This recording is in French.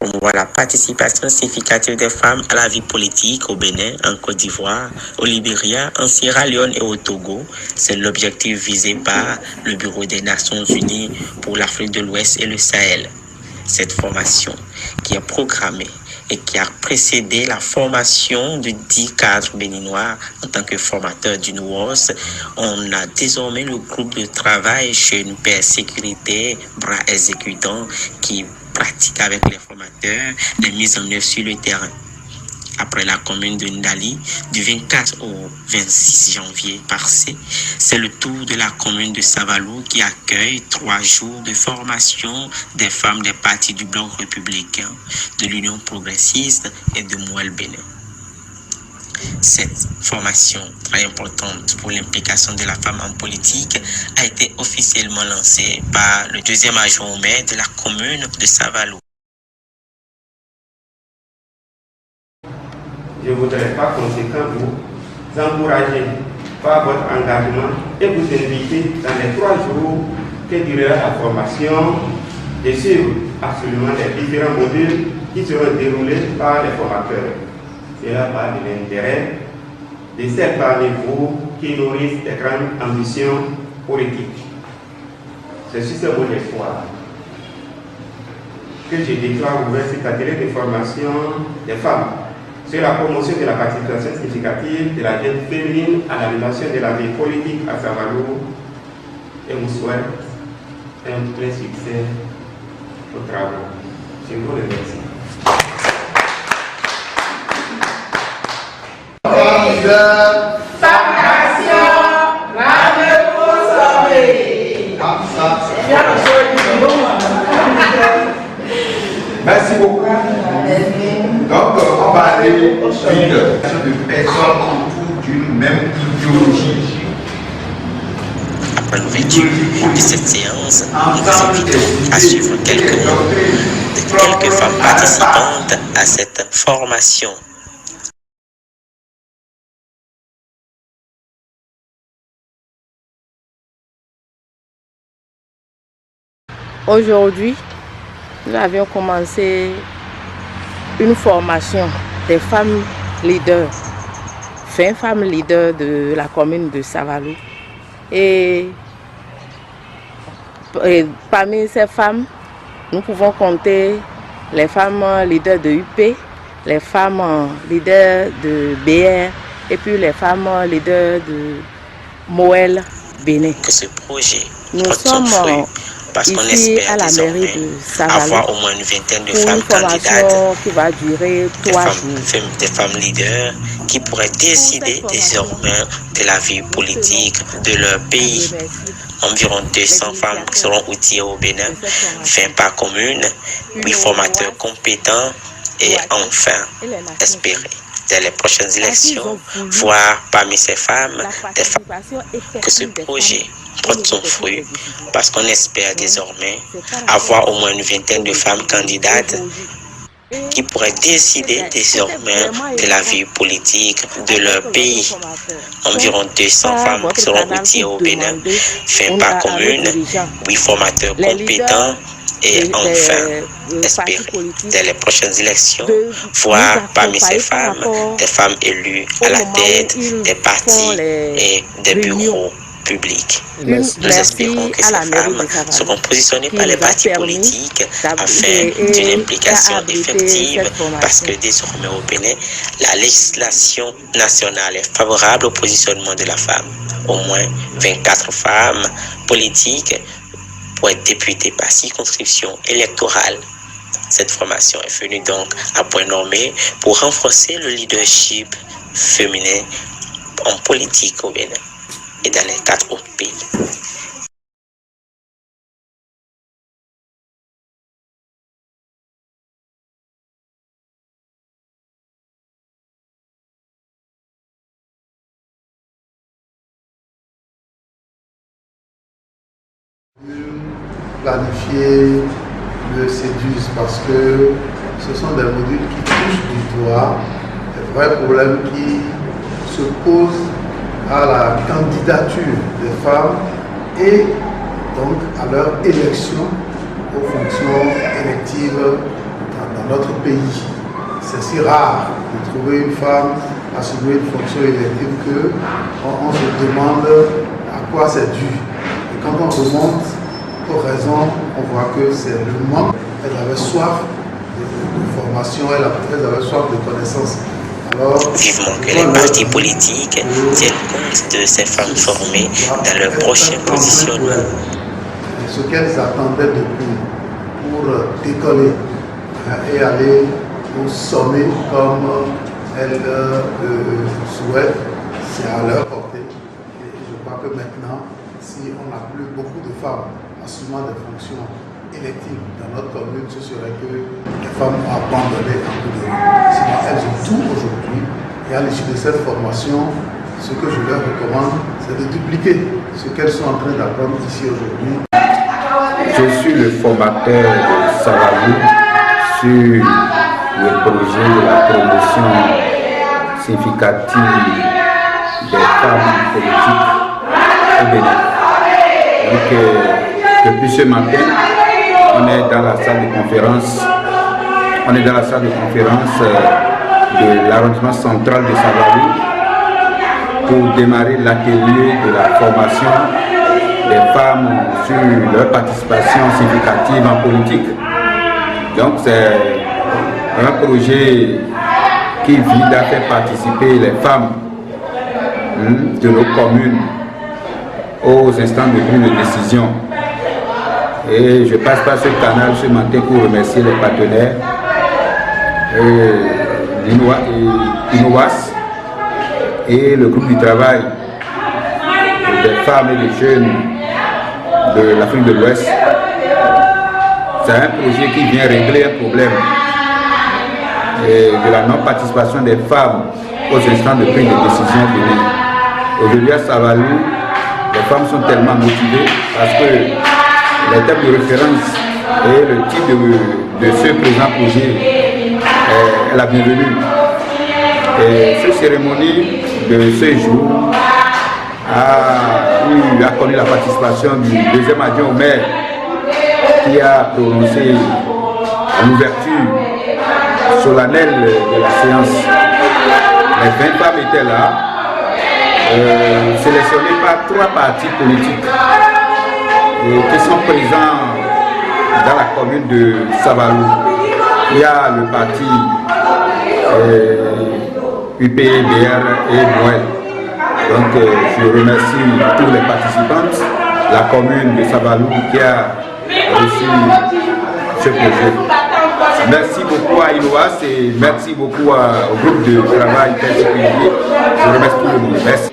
promouvoir la participation significative des femmes à la vie politique au Bénin, en Côte d'Ivoire, au Libéria, en Sierra Leone et au Togo. C'est l'objectif visé par le Bureau des Nations Unies pour l'Afrique de l'Ouest et le Sahel. Cette formation qui est programmée et qui a précédé la formation de 10 cadres béninois en tant que formateurs du NUOS. On a désormais le groupe de travail chez une paix sécurité, bras exécutants, qui pratique avec les formateurs les mises en œuvre sur le terrain. Après la commune de Ndali, du 24 au 26 janvier passé, c'est le tour de la commune de Savalou qui accueille 3 jours de formation des femmes des partis du Bloc républicain, de l'Union progressiste et de Mouel Bénin. Cette formation très importante pour l'implication de la femme en politique a été officiellement lancée par le deuxième adjoint au maire de la commune de Savalou. Je voudrais par conséquent vous encourager par votre engagement et vous inviter dans les 3 jours que durera la formation de suivre absolument les différents modules qui seront déroulés par les formateurs. Cela va de l'intérêt de celles parmi vous qui nourrissent des grandes ambitions politiques. C'est sur ce mot d'espoir que je déclare ouvert cet atelier de formation des femmes sur la promotion de la participation significative de la jeune féminine à l'animation de la vie politique à Savalou et vous souhaite un plein succès aux travaux. Je vous remercie. Merci beaucoup. Donc, on va aller vite de personnes autour d'une même idéologie. Après l'ouverture de cette séance, nous vous invitons à suivre quelques femmes participantes à cette formation. Aujourd'hui, nous avions commencé une formation des femmes leaders, 20 femmes leaders de la commune de Savalou. Et parmi ces femmes, nous pouvons compter les femmes leaders de UP, les femmes leaders de BR et puis les femmes leaders de Moël Bénin. Que ce projet nous porte son fruit parce qu'on espère à la désormais avoir au moins une vingtaine de femmes candidates, qui va durer 3 jours. Des femmes leaders qui pourraient décider désormais de la vie politique de leur pays. Environ 200 femmes qui seront outillées au Bénin, 20 par commune, 8 formateurs compétents et enfin espérer dès les prochaines élections voir parmi ces femmes des femmes que ce projet porte son fruit parce qu'on espère désormais avoir au moins une vingtaine de femmes candidates qui pourraient décider désormais de la vie politique de leur pays. Environ 200 femmes qui seront outillées au Bénin, 20 par commune, 8 formateurs compétents et enfin espérer dès les prochaines élections voir parmi ces femmes des femmes élues à la tête des partis et des bureaux publics. Nous espérons que ces femmes seront positionnées par les partis politiques afin d'une implication effective parce que désormais au Bénin, la législation nationale est favorable au positionnement de la femme. Au moins 24 femmes politiques pour être députées par circonscription électorale. Cette formation est venue donc à point nommé pour renforcer le leadership féminin en politique au Bénin et dans les 4 autres pays. Planifier le CEDUS parce que ce sont des modules qui touchent du doigt des vrais problèmes qui se posent à la candidature des femmes et donc à leur élection aux fonctions électives dans notre si rare de trouver une femme assumer une fonction élective qu'on se demande à quoi c'est dû. Et quand on remonte aux raisons, on voit que c'est le manque. Elle avait soif de formation, elle avait soif de connaissances. Alors, vivement que les partis politiques tiennent compte de ces femmes formées dans leur prochain positionnement. Ce qu'elles attendaient depuis pour décoller et aller au sommet comme elles le souhaitent, c'est à leur portée. Et je crois que maintenant, si on n'a plus beaucoup de femmes assumant des fonctions électives dans notre commune, ce serait que les femmes ont abandonné un peu de rôle. Sinon, elles ont tout aujourd'hui. Et à l'issue de cette formation, ce que je leur recommande, c'est de dupliquer ce qu'elles sont en train d'apprendre ici aujourd'hui. Je suis le formateur de Savalou sur le projet de la promotion significative des femmes politiques au Bénin. Donc, depuis ce matin, on est dans la salle de conférence. On est dans la salle de conférence de l'arrondissement central de Savalou pour démarrer l'atelier de la formation des femmes sur leur participation significative en politique. Donc c'est un projet qui vise à faire participer les femmes de nos communes aux instants de prise de décision. Et je passe par ce canal ce matin pour remercier les partenaires, l'INOAS et le groupe du travail des femmes et des jeunes de l'Afrique de l'Ouest. C'est un projet qui vient régler un problème de la non-participation des femmes aux instants de prise de décision bénin. Aujourd'hui à Savalou, les femmes sont tellement motivées parce que les thèmes de référence et le type de ce présent projet est la bienvenue. Et cette cérémonie de ce jour a connu la participation du deuxième adjoint au maire qui a prononcé l'ouverture solennelle de la séance. Les 20 femmes étaient là, sélectionnées par 3 partis politiques qui sont présents dans la commune de Savalou. Il y a le parti UPBR et Moël. Donc je remercie tous les participantes, la commune de Savalou qui a reçu ce projet. Merci beaucoup à INOAS et merci beaucoup au groupe de travail particulier. Je remercie tout le monde. Merci.